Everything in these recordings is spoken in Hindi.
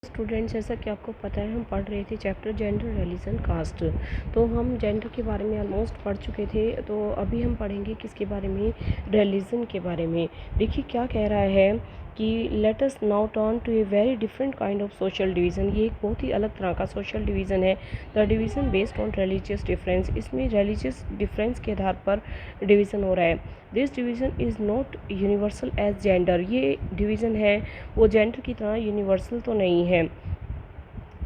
स्टूडेंट्स, जैसा कि आपको पता है हम पढ़ रहे थे चैप्टर जेंडर रिलीजन कास्ट। तो हम जेंडर के बारे में ऑलमोस्ट पढ़ चुके थे। तो अभी हम पढ़ेंगे किसके बारे में, रिलीजन के बारे में। देखिए क्या कह रहा है कि let us now turn to a very different kind of social division. ये एक बहुत ही अलग तरह का सोशल डिवीज़न है। The division based on religious difference. इसमें रिलीजियस डिफरेंस के आधार पर डिवीज़न हो रहा है। This division is not universal as gender. ये डिवीज़न है वो जेंडर की तरह यूनिवर्सल तो नहीं है।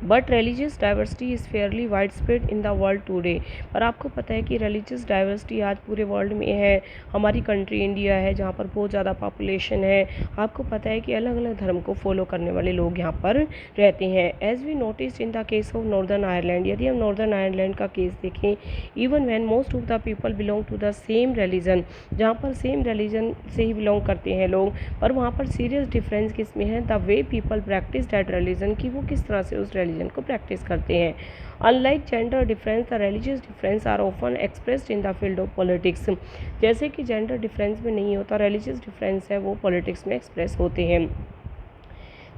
But religious diversity is fairly widespread in the world today. पर आपको पता है कि रिलीजियस डाइवर्सिटी आज पूरे वर्ल्ड में है। हमारी कंट्री इंडिया है जहाँ पर बहुत ज़्यादा पॉपुलेशन है। आपको पता है कि अलग अलग धर्म को फॉलो करने वाले लोग यहाँ पर रहते हैं। As we notice in the case of northern Ireland, यदि हम नॉर्दर्न आयरलैंड का केस देखें, even when most of the people belong to the same religion, जहाँ पर सेम रिलीजन से ही बिलोंग करते हैं लोग, पर वहाँ पर सीरियस डिफरेंस किस में है, the way people practice that religion, कि वो किस तरह से उस रिलीजन को प्रैक्टिस करते हैं। Unlike gender difference, the religious difference are often expressed in the field of politics. जैसे कि जेंडर डिफरेंस में नहीं होता, रिलीजियस डिफरेंस है वो पॉलिटिक्स में एक्सप्रेस होते हैं।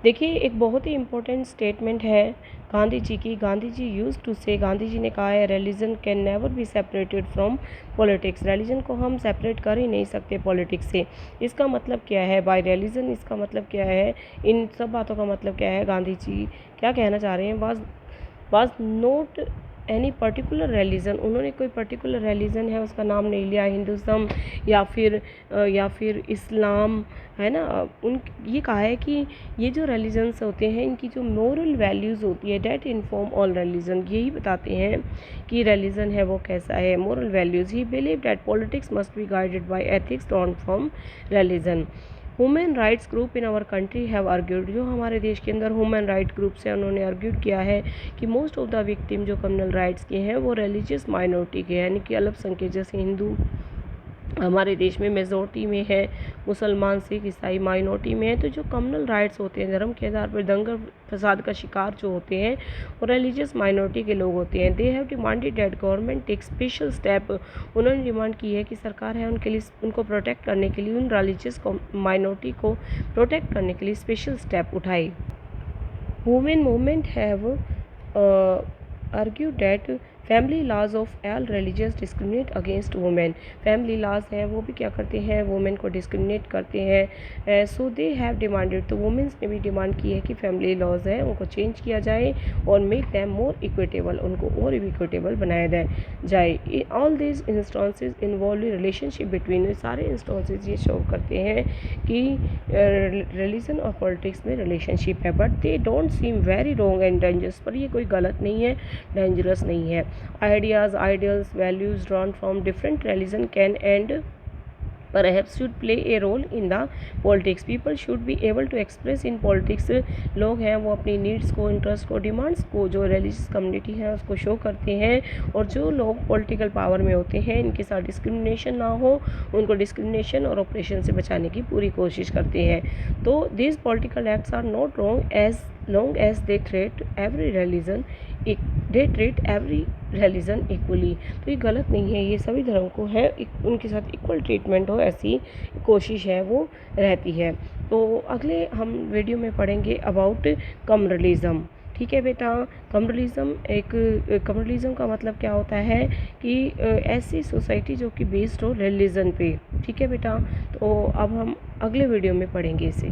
देखिए एक बहुत ही इम्पोर्टेंट स्टेटमेंट है गांधी जी की। गांधी जी यूज़ टू से, गांधी जी ने कहा है, religion can never be separated from politics. Religion को हम सेपरेट कर ही नहीं सकते पॉलिटिक्स से। इसका मतलब क्या है बाय रिलीजन, इसका मतलब क्या है, इन सब बातों का मतलब क्या है, गांधी जी क्या कहना चाह रहे हैं, was note any particular religion. उन्होंने कोई पर्टिकुलर रिलीजन है उसका नाम नहीं लिया, हिंदुज़म या फिर इस्लाम, है ना। उन ये कहा है कि ये जो रिलीजन्स होते हैं इनकी जो मोरल वैल्यूज़ होती है, डेट इन्फॉर्म ऑल रिलीजन, यही बताते हैं कि रिलीजन है वो कैसा है, moral values. He believe that politics must be guided by ethics drawn from religion. Human rights group in our country have argued, जो हमारे देश के अंदर ह्यूमन राइट ग्रुप्स हैं उन्होंने आर्ग्यूड किया है कि मोस्ट ऑफ द विक्टिम जो कम्युनल राइट्स के हैं वो रिलीजियस माइनॉरिटी के हैं, यानी कि अल्पसंख्यक जैसे हिंदू हमारे देश में मेजॉरिटी में है, मुसलमान सिख ईसाई माइनॉरिटी में है। तो जो कम्युनल राइट्स होते हैं, धर्म के आधार पर दंगल फसाद का शिकार जो होते हैं वो रिलीजियस माइनॉरिटी के लोग होते हैं। They have demanded that government take special step. उन्होंने डिमांड की है कि सरकार है उनके लिए, उनको प्रोटेक्ट करने के लिए, उन रिलीजियस माइनॉरिटी को प्रोटेक्ट करने के लिए स्पेशल स्टेप उठाए। Women movement have argue that family laws of all religious discriminate against women. Family laws हैं वो भी क्या करते हैं, वुमेन को डिस्क्रिमिनेट करते हैं। सो दे हैव डिमांडेड, तो वुमेन्स ने भी डिमांड की है कि फैमिली लॉज हैं उनको चेंज किया जाए और मेक दैम मोर इक्विटेबल, उनको और इक्विटेबल बनाया जाए। All this instances involve relationship between, सारे इंस्टेंसेस ये शो करते हैं कि रिलीजन और पॉलिटिक्स में रिलेशनशिप है। But they don't seem very wrong and dangerous, पर ये कोई गलत नहीं है, डेंजरस नहीं है। Ideas, ideals, values drawn from different religion can and perhaps should play a role in the politics. People should be able to express in politics. लोग हैं वो अपनी नीड्स को, इंटरेस्ट को, डिमांड्स को जो रिलीजियस कम्युनिटी है उसको शो करते हैं। और जो लोग पॉलिटिकल पावर में होते हैं इनके साथ डिस्क्रिमिनेशन ना हो, उनको डिस्क्रिमिनेशन और ऑपरेशन से बचाने की पूरी कोशिश करते हैं। तो this political acts are not wrong as long as they treat every religion equally. तो ये गलत नहीं है, ये सभी धर्म को है उनके साथ इक्वल ट्रीटमेंट हो, ऐसी कोशिश है वो रहती है। तो अगले हम वीडियो में पढ़ेंगे अबाउट कम्युनलिज्म। ठीक है बेटा, कम्युनलिज्म का मतलब क्या होता है कि ऐसी सोसाइटी जो कि बेस्ड हो रिलीजन पे। ठीक है बेटा, तो अब हम अगले वीडियो में पढ़ेंगे इसे।